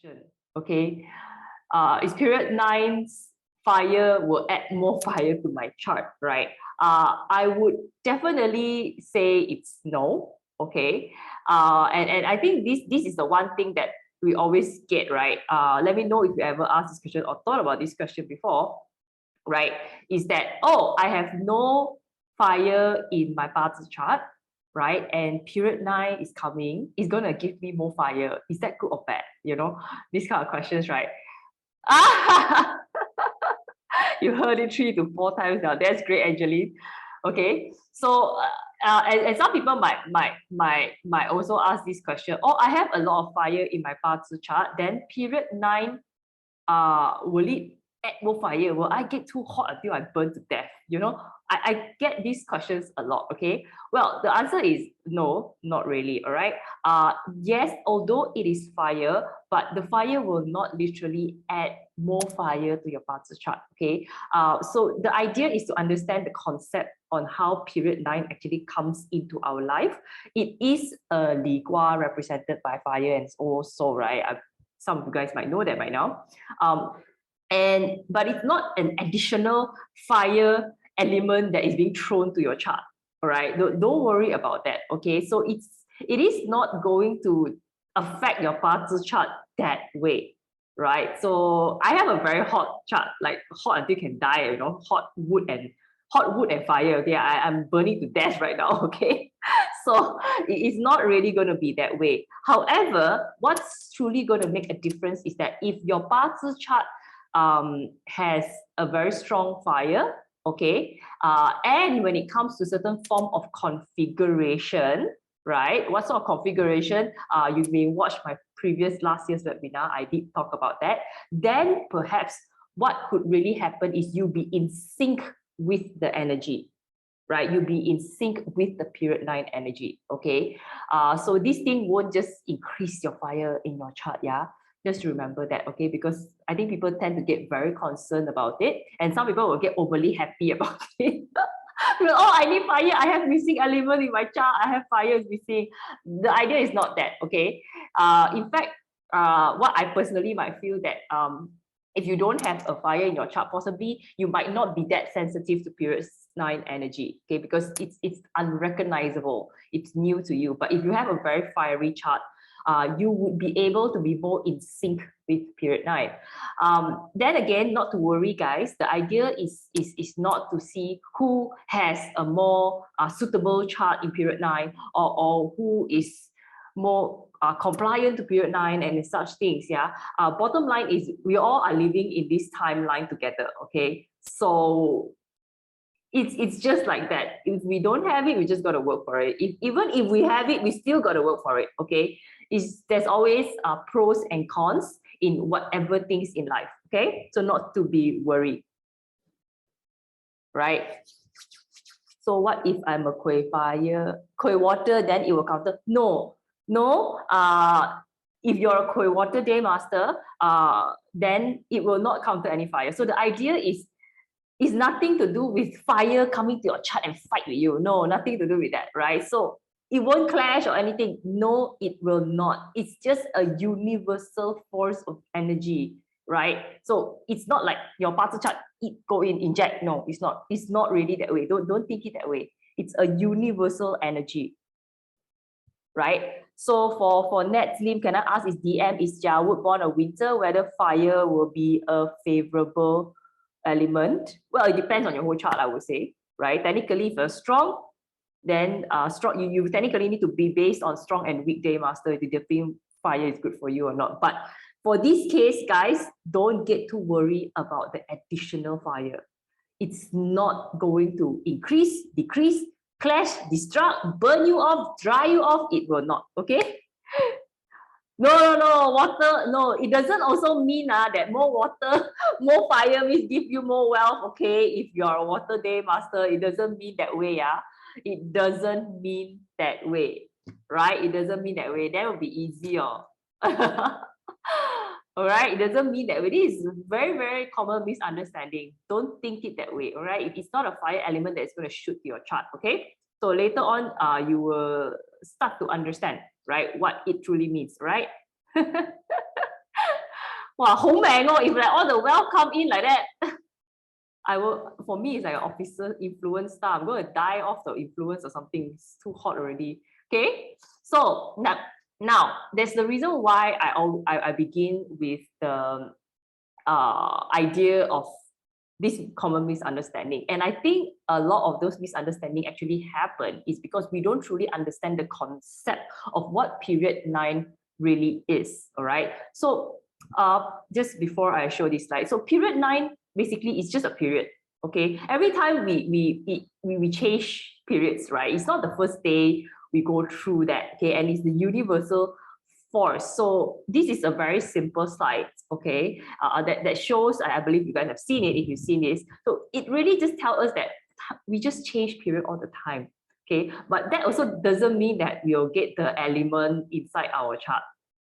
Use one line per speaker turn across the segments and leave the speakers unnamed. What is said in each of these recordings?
question. Okay, is period 9's fire will add more fire to my chart, right? I would definitely say it's no. Okay, and I think this is the one thing that we always get, right? Let me know if you ever asked this question or thought about this question before, right? Is that, oh, I have no fire in my parts chart, right? And period 9 is coming, it's going to give me more fire. Is that good or bad? You know, these kind of questions, right? Ah, you heard it 3 to 4 times now. That's great, Angeline. Okay, so and some people might also ask this question. Oh, I have a lot of fire in my parts chart. Then period 9, will it add more fire? Will I get too hot until I burn to death? You know, I get these questions a lot. Okay, well, the answer is no, not really. All right. Yes, although it is fire, but the fire will not literally add more fire to your parts chart. Okay. So the idea is to understand the concept on how period 9 actually comes into our life. It is a Li Gua represented by fire, and also, right, some of you guys might know that by now. But it's not an additional fire element that is being thrown to your chart. All right, don't worry about that. Okay, so it is not going to affect your parts chart that way, right? So I have a very hot chart, like hot until you can die. You know, hot wood and fire. Okay, I'm burning to death right now. Okay, so it's not really going to be that way. However, what's truly going to make a difference is that if your parts chart has a very strong fire, okay, and when it comes to certain form of configuration, right? What sort of configuration? You may watch my previous last year's webinar. I did talk about that. Then perhaps what could really happen is you be in sync with the energy, right? You'll be in sync with the period 9 energy. Okay, so this thing won't just increase your fire in your chart. Yeah, just remember that. Okay, because I think people tend to get very concerned about it, and some people will get overly happy about it. Oh, I need fire, I have missing element in my chart, I have fire is missing. The idea is not that. Okay, in fact, what I personally might feel that if you don't have a fire in your chart, possibly you might not be that sensitive to period 9 energy, okay, because it's unrecognizable, it's new to you. But if you have a very fiery chart, you would be able to be more in sync with period 9. Then again, not to worry, guys. The idea is not to see who has a more suitable chart in period 9, or who is more compliant to period 9 and such things. Yeah. Bottom line is we all are living in this timeline together. Okay. So it's just like that. If we don't have it, we just got to work for it. Even if we have it, we still got to work for it. Okay. There's always pros and cons in whatever things in life. Okay. So not to be worried. Right. So what if I'm a Koi fire, Koi water, then it will counter? No. If you're a Koi water day master, then it will not counter any fire. So the idea is nothing to do with fire coming to your chart and fight with you. No, nothing to do with that, right? So it won't clash or anything. No, it will not. It's just a universal force of energy, right? So it's not like your parts chart, go in, inject. No, it's not. It's not really that way. Don't think it that way. It's a universal energy, right? So for Nat Slim, can I ask, is DM, is Jia Wood born a winter, whether fire will be a favorable element? Well, it depends on your whole chart, I would say, right? Technically, if you're strong, then strong, you technically need to be based on strong and weak day master to determine fire is good for you or not. But for this case, guys, don't get too worried about the additional fire. It's not going to increase, decrease, clash, destruct, burn you off, dry you off. It will not. Okay. No, water, no, it doesn't also mean that more water, more fire means give you more wealth. Okay, if you're a water day master, it doesn't mean that way. Yeah, it doesn't mean that way, right? It doesn't mean that way. That would be easier. All right, it doesn't mean that way. This is very, very common misunderstanding. Don't think it that way. All right, it's not a fire element that's going to shoot your chart. Okay, so later on, you will start to understand, right, what it truly means, right? wow, home mango, if like all the wealth come in like that, for me, it's like an officer influence star. I'm going to die off the influence or something. It's too hot already. Okay. So now there's the reason why I begin with the idea of this common misunderstanding. And I think a lot of those misunderstandings actually happen is because we don't truly understand the concept of what period 9 really is. All right. So just before I show this slide, so period 9 basically is just a period. Okay. Every time we change periods, right? It's not the first day we go through that. Okay. And it's the universal force. So this is a very simple slide, okay, that shows, I believe you guys have seen it if you've seen this. So it really just tells us that we just change period all the time, okay? But that also doesn't mean that we'll get the element inside our chart,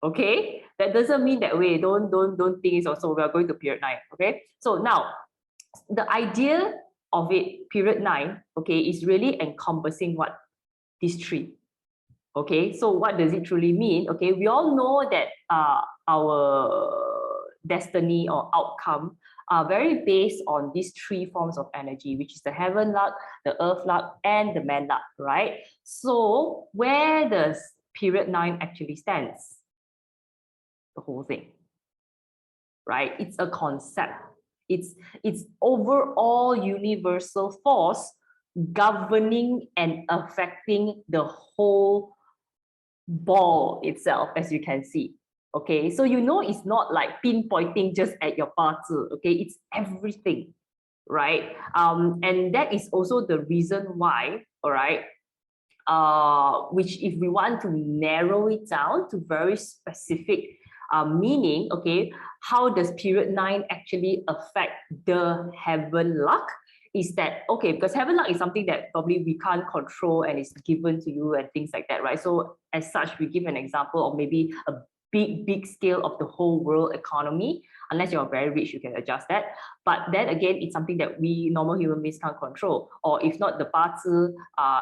okay? That doesn't mean that way. Don't think it's also we are going to period 9, okay? So now, the idea of it, period 9, okay, is really encompassing what? These three. Okay, so what does it truly mean? Okay, we all know that our destiny or outcome are very based on these three forms of energy, which is the heaven luck, the earth luck, and the man luck, right? So where does period 9 actually stands? The whole thing, right? It's a concept. It's overall universal force governing and affecting the whole ball itself, as you can see. Okay, so you know it's not like pinpointing just at your 八字, okay, it's everything, right? And that is also the reason why, all right, which if we want to narrow it down to very specific meaning, okay, how does period 9 actually affect the heaven luck? Is that, okay, because heaven luck is something that probably we can't control and it's given to you and things like that, right? So as such, we give an example of maybe a big scale of the whole world economy. Unless you're very rich, you can adjust that. But then again, it's something that we normal human beings can't control. Or if not, the 八字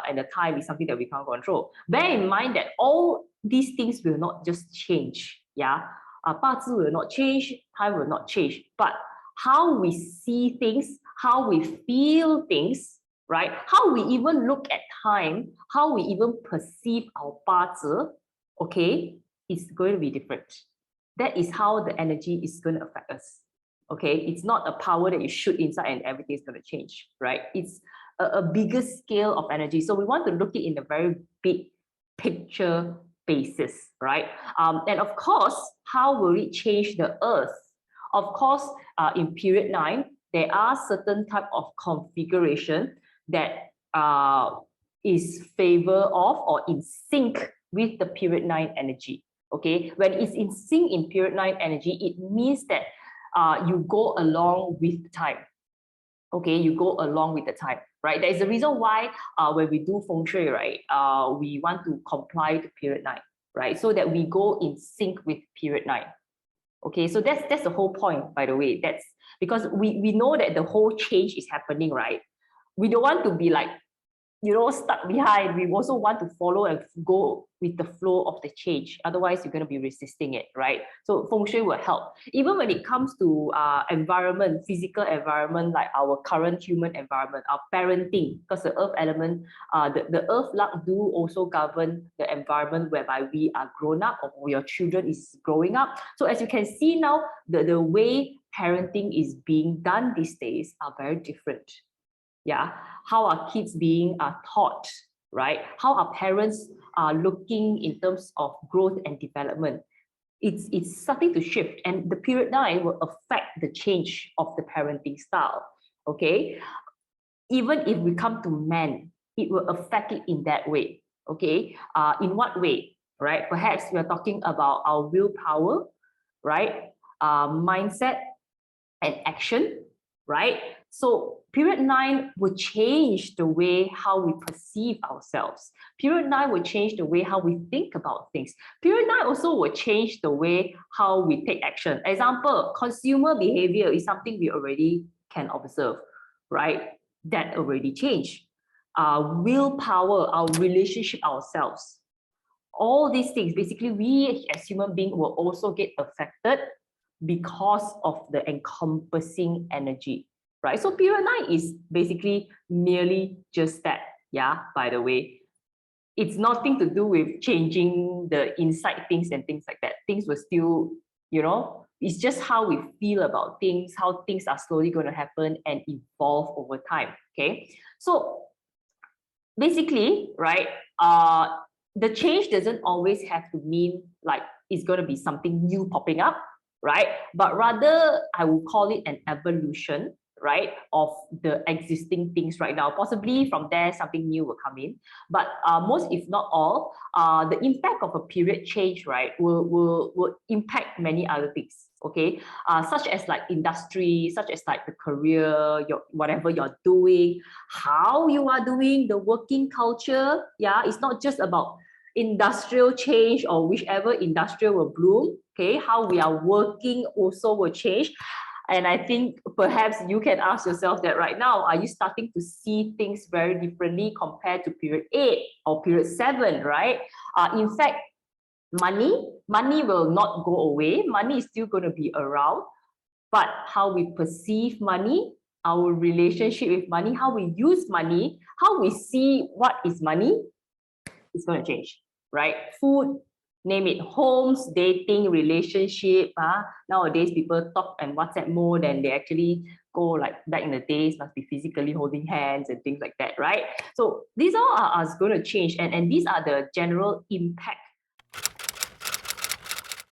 and the time is something that we can't control. Bear in mind that all these things will not just change. Yeah, 八字 will not change, time will not change. But how we see things, how we feel things, right? How we even look at time, how we even perceive our 八字, okay, is going to be different. That is how the energy is going to affect us. Okay, it's not a power that you shoot inside and everything is going to change, right? It's a bigger scale of energy. So we want to look at it in a very big picture basis, right? And of course, how will it change the earth? Of course, in period 9, there are certain type of configuration that is favor of or in sync with the period 9 energy. Okay, when it's in sync in period 9 energy, it means that you go along with time. Okay, you go along with the time, right? There is a reason why when we do feng shui, right, we want to comply to period 9, right? So that we go in sync with period 9. Okay, so that's the whole point, by the way. That's because we know that the whole change is happening, right? We don't want to be like, you know, stuck behind. We also want to follow and go with the flow of the change. Otherwise, you're going to be resisting it, right? So feng shui will help. Even when it comes to environment, physical environment, like our current human environment, our parenting, because the earth element, the earth luck do also govern the environment whereby we are grown up or your children is growing up. So as you can see now, the way parenting is being done these days are very different. Yeah, how are kids being taught, right? How are parents looking in terms of growth and development? It's starting to shift, and the period 9 will affect the change of the parenting style. Okay, even if we come to men, it will affect it in that way. Okay, in what way? Right? Perhaps we are talking about our willpower, right? Mindset and action, right? So period 9 will change the way how we perceive ourselves. Period 9 will change the way how we think about things. Period 9 also will change the way how we take action. Example, consumer behavior is something we already can observe, right? That already changed. Willpower, our relationship ourselves. All these things, basically we as human beings will also get affected because of the encompassing energy, right? So period 9 is basically merely just that, yeah, by the way. It's nothing to do with changing the inside things and things like that. Things will still, it's just how we feel about things, how things are slowly going to happen and evolve over time, okay? So basically, right, the change doesn't always have to mean like it's going to be something new popping up, right? But rather, I will call it an evolution, right, of the existing things right now. Possibly from there, something new will come in. But most, if not all, the impact of a period change, right, will impact many other things, okay? Such as like industry, such as like the career, whatever you're doing, how you are doing, the working culture. Yeah, it's not just about industrial change or whichever industrial will bloom. Okay, how we are working also will change. And I think perhaps you can ask yourself that right now, are you starting to see things very differently compared to period 8 or period 7, right? In fact, money will not go away. Money is still going to be around, but how we perceive money, our relationship with money, how we use money, how we see what is money is going to change, right? Food, name it, homes, dating, relationship. Nowadays, people talk and WhatsApp more than they actually go, like back in the days, must be physically holding hands and things like that, right? So these all are going to change, and these are the general impact